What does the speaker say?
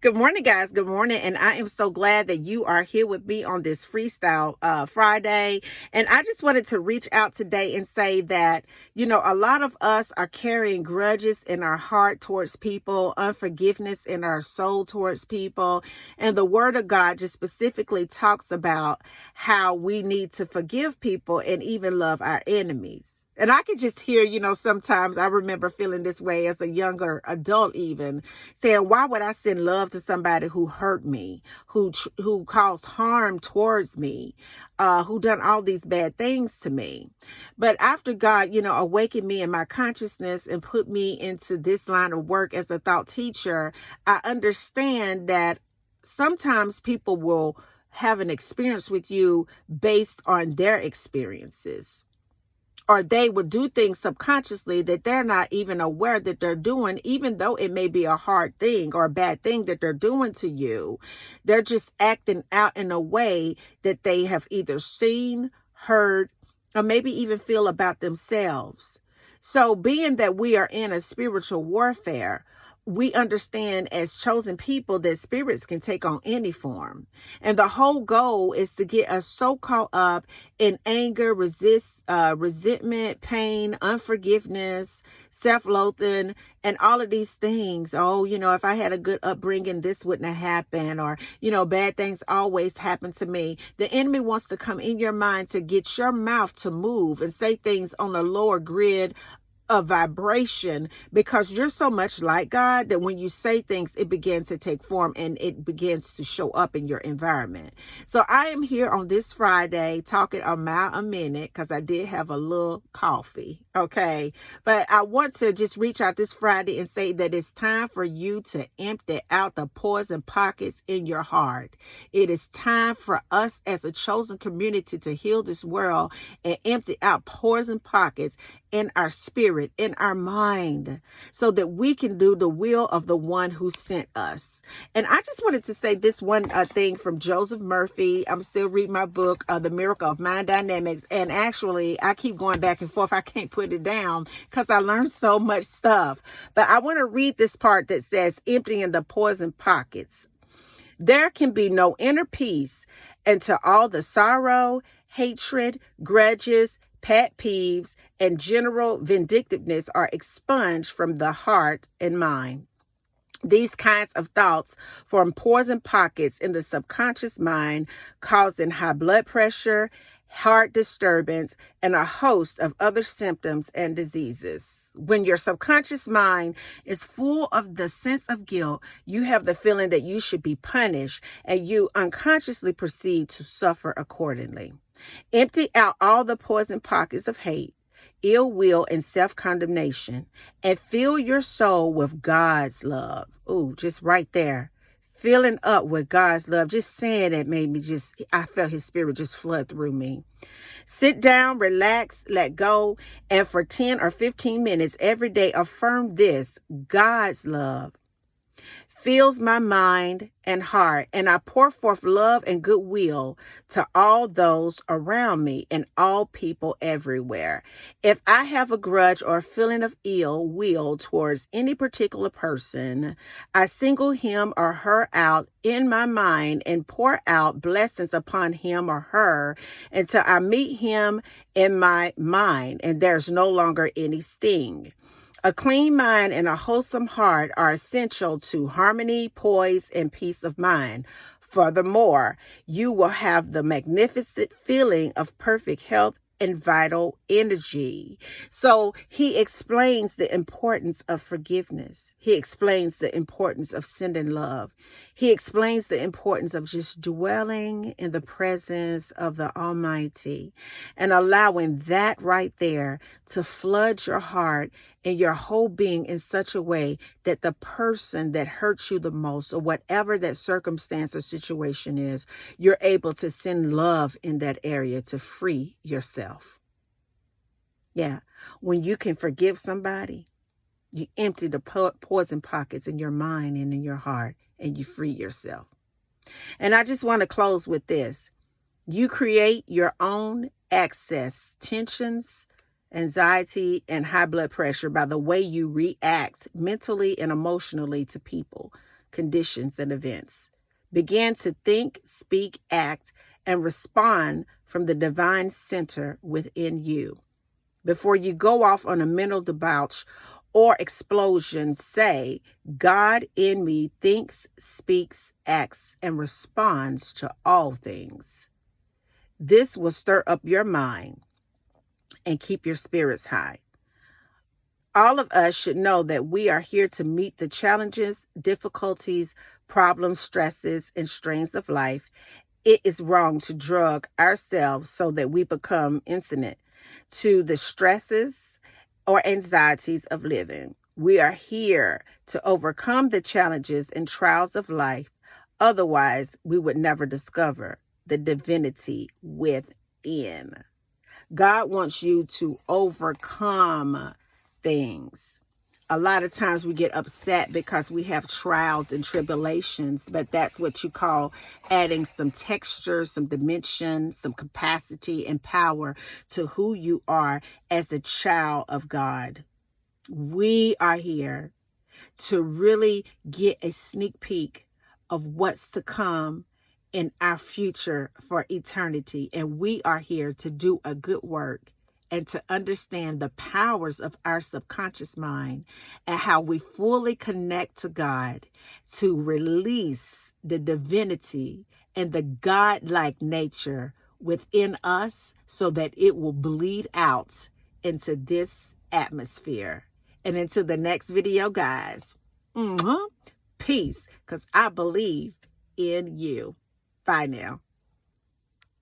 Good morning, guys. Good morning. And I am so glad that you are here with me on this Freestyle Friday. And I just wanted to reach out today and say that, a lot of us are carrying grudges in our heart towards people, unforgiveness in our soul towards people. And the Word of God just specifically talks about how we need to forgive people and even love our enemies. And I could just hear, sometimes I remember feeling this way as a younger adult, even saying, why would I send love to somebody who hurt me, who caused harm towards me, who done all these bad things to me? But after God, awakened me in my consciousness and put me into this line of work as a thought teacher, I understand that sometimes people will have an experience with you based on their experiences, or they would do things subconsciously that they're not even aware that they're doing, even though it may be a hard thing or a bad thing that they're doing to you. They're just acting out in a way that they have either seen, heard, or maybe even feel about themselves. So being that we are in a spiritual warfare, we understand as chosen people that spirits can take on any form. And the whole goal is to get us so caught up in anger, resentment, pain, unforgiveness, self-loathing, and all of these things. Oh, if I had a good upbringing, this wouldn't have happened. Or, bad things always happen to me. The enemy wants to come in your mind to get your mouth to move and say things on a lower grid a vibration, because you're so much like God that when you say things, it begins to take form and it begins to show up in your environment. So I am here on this Friday talking a mile a minute because I did have a little coffee. Okay. But I want to just reach out this Friday and say that it's time for you to empty out the poison pockets in your heart. It is time for us as a chosen community to heal this world and empty out poison pockets in our spirit, in our mind, so that we can do the will of the one who sent us. And I just wanted to say this one thing from Joseph Murphy. I'm still reading my book, The Miracle of Mind Dynamics. And actually, I keep going back and forth. I can't put it down because I learned so much stuff. But I want to read this part that says, emptying the poison pockets. There can be no inner peace until all the sorrow, hatred, grudges, pet peeves, and general vindictiveness are expunged from the heart and mind. These kinds of thoughts form poison pockets in the subconscious mind, causing high blood pressure, heart disturbance, and a host of other symptoms and diseases. When your subconscious mind is full of the sense of guilt, you have the feeling that you should be punished, and you unconsciously proceed to suffer accordingly. Empty out all the poison pockets of hate, ill will, and self-condemnation, and fill your soul with God's love. Ooh, just right there. Filling up with God's love. Just saying it made me I felt his spirit just flood through me. Sit down, relax, let go, and for 10 or 15 minutes every day, affirm this: God's love fills my mind and heart, and I pour forth love and goodwill to all those around me and all people everywhere. If I have a grudge or a feeling of ill will towards any particular person, I single him or her out in my mind and pour out blessings upon him or her until I meet him in my mind and there's no longer any sting. A clean mind and a wholesome heart are essential to harmony, poise, and peace of mind. Furthermore, you will have the magnificent feeling of perfect health and vital energy. So he explains the importance of forgiveness. He explains the importance of sending love. He explains the importance of just dwelling in the presence of the Almighty and allowing that right there to flood your heart and your whole being in such a way that the person that hurts you the most, or whatever that circumstance or situation is, you're able to send love in that area to free yourself. Yeah. When you can forgive somebody, you empty the poison pockets in your mind and in your heart, and you free yourself. And I just want to close with this. You create your own excess tensions, anxiety, and high blood pressure by the way you react mentally and emotionally to people, conditions, and events. Begin to think, speak, act, and respond from the divine center within you. Before you go off on a mental debauch or explosion, say, God in me thinks, speaks, acts, and responds to all things. This will stir up your mind and keep your spirits high. All of us should know that we are here to meet the challenges, difficulties, problems, stresses, and strains of life. It is wrong to drug ourselves so that we become insensitive to the stresses or anxieties of living. We are here to overcome the challenges and trials of life. Otherwise, we would never discover the divinity within. God wants you to overcome things. A lot of times we get upset because we have trials and tribulations, but that's what you call adding some texture, some dimension, some capacity and power to who you are as a child of God. We are here to really get a sneak peek of what's to come in our future for eternity. And we are here to do a good work and to understand the powers of our subconscious mind and how we fully connect to God to release the divinity and the God-like nature within us so that it will bleed out into this atmosphere. And into the next video, guys. Peace, because I believe in you. Bye now.